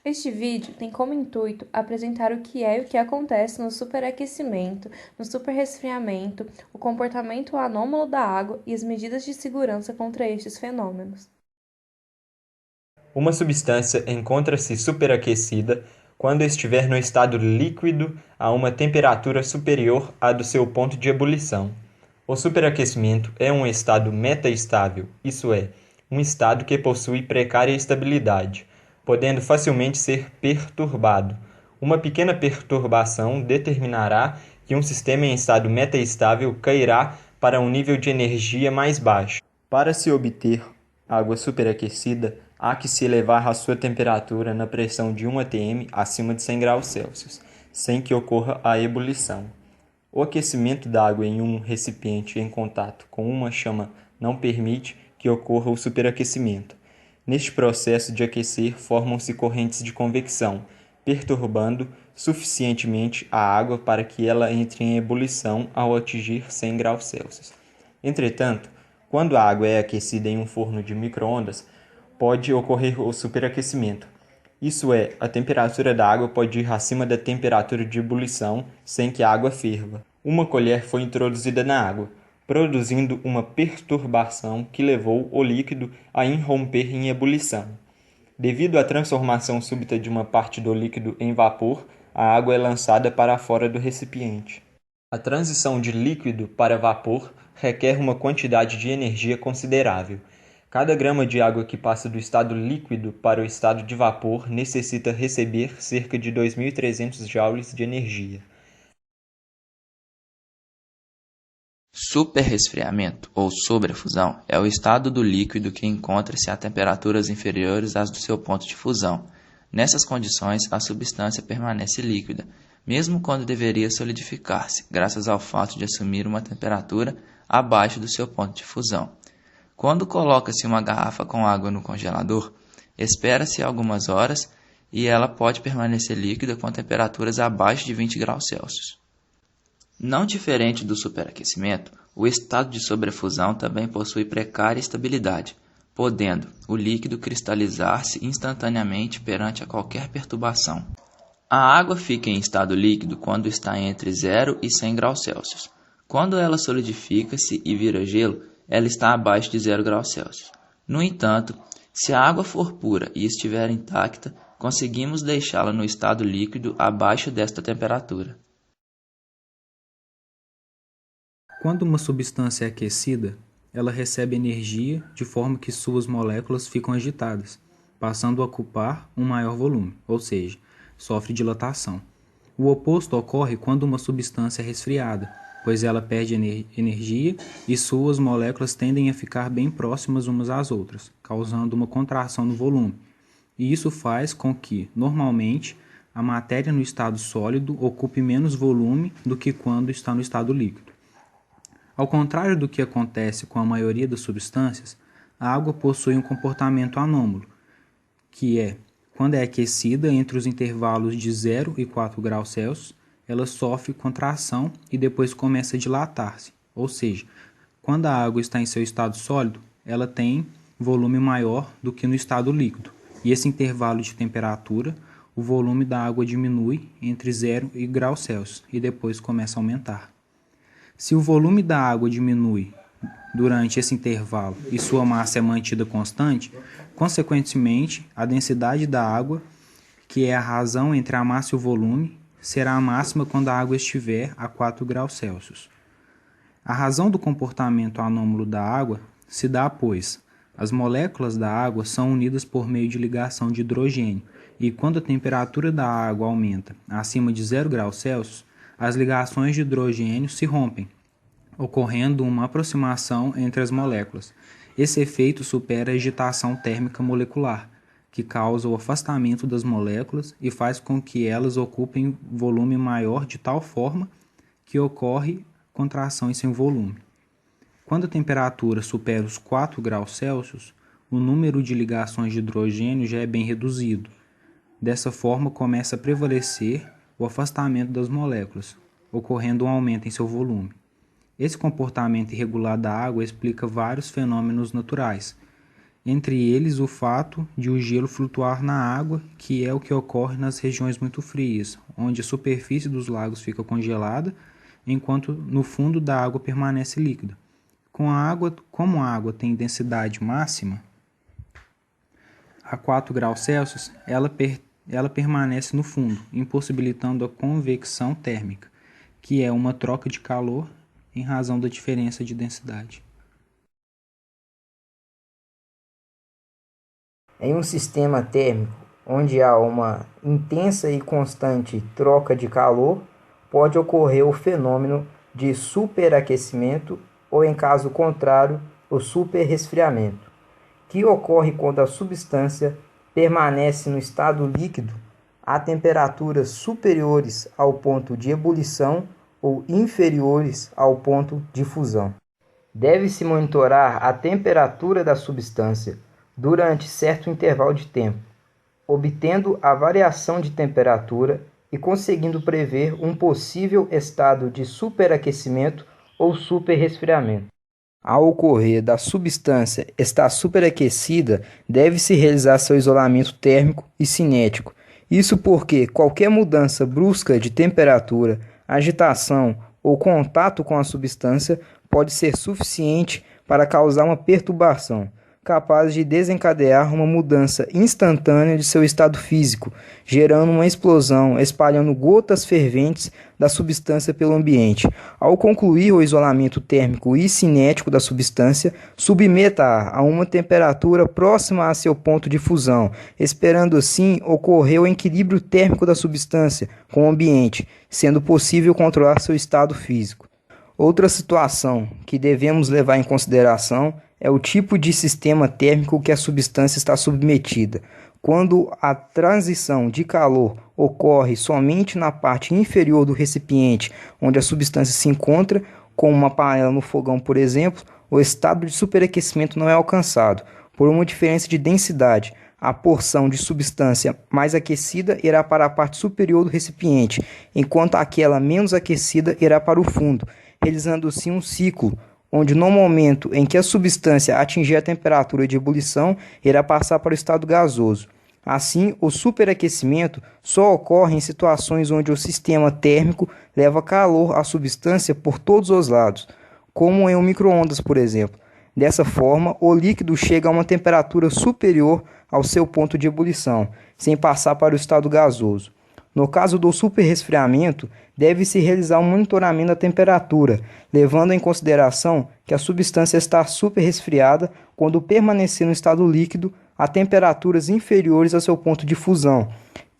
Este vídeo tem como intuito apresentar o que é e o que acontece no superaquecimento, no superresfriamento, o comportamento anômalo da água e as medidas de segurança contra estes fenômenos. Uma substância encontra-se superaquecida quando estiver no estado líquido a uma temperatura superior à do seu ponto de ebulição. O superaquecimento é um estado metaestável, isso é, um estado que possui precária estabilidade, podendo facilmente ser perturbado. Uma pequena perturbação determinará que um sistema em estado metaestável cairá para um nível de energia mais baixo. Para se obter água superaquecida, há que se elevar a sua temperatura na pressão de 1 atm acima de 100 graus Celsius, sem que ocorra a ebulição. O aquecimento da água em um recipiente em contato com uma chama não permite que ocorra o superaquecimento. Neste processo de aquecer, formam-se correntes de convecção, perturbando suficientemente a água para que ela entre em ebulição ao atingir 100 graus Celsius. Entretanto, quando a água é aquecida em um forno de micro-ondas, pode ocorrer o superaquecimento. Isso é, a temperatura da água pode ir acima da temperatura de ebulição sem que a água ferva. Uma colher foi introduzida na água, produzindo uma perturbação que levou o líquido a irromper em ebulição. Devido à transformação súbita de uma parte do líquido em vapor, a água é lançada para fora do recipiente. A transição de líquido para vapor requer uma quantidade de energia considerável. Cada grama de água que passa do estado líquido para o estado de vapor necessita receber cerca de 2.300 joules de energia. Superresfriamento ou sobrefusão é o estado do líquido que encontra-se a temperaturas inferiores às do seu ponto de fusão. Nessas condições, a substância permanece líquida, mesmo quando deveria solidificar-se, graças ao fato de assumir uma temperatura abaixo do seu ponto de fusão. Quando coloca-se uma garrafa com água no congelador, espera-se algumas horas e ela pode permanecer líquida com temperaturas abaixo de 20 graus Celsius. Não diferente do superaquecimento, o estado de sobrefusão também possui precária estabilidade, podendo o líquido cristalizar-se instantaneamente perante a qualquer perturbação. A água fica em estado líquido quando está entre 0 e 100 graus Celsius. Quando ela solidifica-se e vira gelo, ela está abaixo de 0 graus Celsius. No entanto, se a água for pura e estiver intacta, conseguimos deixá-la no estado líquido abaixo desta temperatura. Quando uma substância é aquecida, ela recebe energia de forma que suas moléculas ficam agitadas, passando a ocupar um maior volume, ou seja, sofre dilatação. O oposto ocorre quando uma substância é resfriada, pois ela perde energia e suas moléculas tendem a ficar bem próximas umas às outras, causando uma contração no volume. E isso faz com que, normalmente, a matéria no estado sólido ocupe menos volume do que quando está no estado líquido. Ao contrário do que acontece com a maioria das substâncias, a água possui um comportamento anômalo, que é, quando é aquecida entre os intervalos de 0 e 4 graus Celsius, ela sofre contração e depois começa a dilatar-se, ou seja, quando a água está em seu estado sólido, ela tem volume maior do que no estado líquido, e esse intervalo de temperatura, o volume da água diminui entre 0 e graus Celsius e depois começa a aumentar. Se o volume da água diminui durante esse intervalo e sua massa é mantida constante, consequentemente, a densidade da água, que é a razão entre a massa e o volume, será a máxima quando a água estiver a 4 graus Celsius. A razão do comportamento anômalo da água se dá, pois, as moléculas da água são unidas por meio de ligação de hidrogênio, e quando a temperatura da água aumenta acima de 0 graus Celsius, as ligações de hidrogênio se rompem, ocorrendo uma aproximação entre as moléculas. Esse efeito supera a agitação térmica molecular, que causa o afastamento das moléculas e faz com que elas ocupem volume maior de tal forma que ocorre contração em seu volume. Quando a temperatura supera os 4 graus Celsius, o número de ligações de hidrogênio já é bem reduzido. Dessa forma, começa a prevalecer o afastamento das moléculas, ocorrendo um aumento em seu volume. Esse comportamento irregular da água explica vários fenômenos naturais, entre eles o fato de o gelo flutuar na água, que é o que ocorre nas regiões muito frias, onde a superfície dos lagos fica congelada, enquanto no fundo da água permanece líquida. Como a água tem densidade máxima, a 4 graus Celsius, ela permanece no fundo, impossibilitando a convecção térmica, que é uma troca de calor em razão da diferença de densidade. Em um sistema térmico, onde há uma intensa e constante troca de calor, pode ocorrer o fenômeno de superaquecimento ou, em caso contrário, o superresfriamento, que ocorre quando a substância permanece no estado líquido a temperaturas superiores ao ponto de ebulição ou inferiores ao ponto de fusão. Deve-se monitorar a temperatura da substância durante certo intervalo de tempo, obtendo a variação de temperatura e conseguindo prever um possível estado de superaquecimento ou superresfriamento. Ao ocorrer da substância estar superaquecida, deve-se realizar seu isolamento térmico e cinético. Isso porque qualquer mudança brusca de temperatura, agitação ou contato com a substância pode ser suficiente para causar uma perturbação, capaz de desencadear uma mudança instantânea de seu estado físico, gerando uma explosão, espalhando gotas ferventes da substância pelo ambiente. Ao concluir o isolamento térmico e cinético da substância, submeta-a a uma temperatura próxima a seu ponto de fusão, esperando assim ocorrer o equilíbrio térmico da substância com o ambiente, sendo possível controlar seu estado físico. Outra situação que devemos levar em consideração é o tipo de sistema térmico que a substância está submetida. Quando a transição de calor ocorre somente na parte inferior do recipiente onde a substância se encontra, como uma panela no fogão, por exemplo, o estado de superaquecimento não é alcançado. Por uma diferença de densidade, a porção de substância mais aquecida irá para a parte superior do recipiente, enquanto aquela menos aquecida irá para o fundo, realizando assim um ciclo, onde no momento em que a substância atingir a temperatura de ebulição, irá passar para o estado gasoso. Assim, o superaquecimento só ocorre em situações onde o sistema térmico leva calor à substância por todos os lados, como em um micro-ondas, por exemplo. Dessa forma, o líquido chega a uma temperatura superior ao seu ponto de ebulição, sem passar para o estado gasoso. No caso do superresfriamento, deve-se realizar um monitoramento da temperatura, levando em consideração que a substância está superresfriada quando permanecer no estado líquido a temperaturas inferiores ao seu ponto de fusão.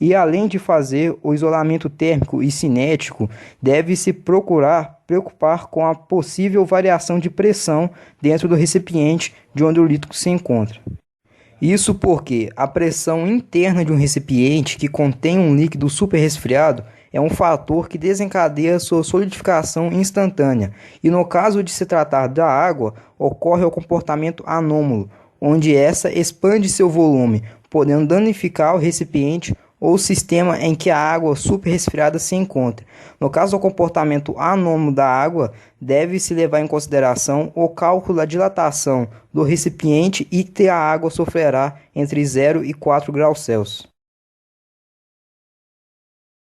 E além de fazer o isolamento térmico e cinético, deve-se preocupar com a possível variação de pressão dentro do recipiente de onde o líquido se encontra. Isso porque a pressão interna de um recipiente que contém um líquido superresfriado é um fator que desencadeia sua solidificação instantânea, e no caso de se tratar da água, ocorre o comportamento anômalo, onde essa expande seu volume, podendo danificar o recipiente ou o sistema em que a água superresfriada se encontra. No caso do comportamento anômalo da água, deve-se levar em consideração o cálculo da dilatação do recipiente e que a água sofrerá entre 0 e 4 graus Celsius.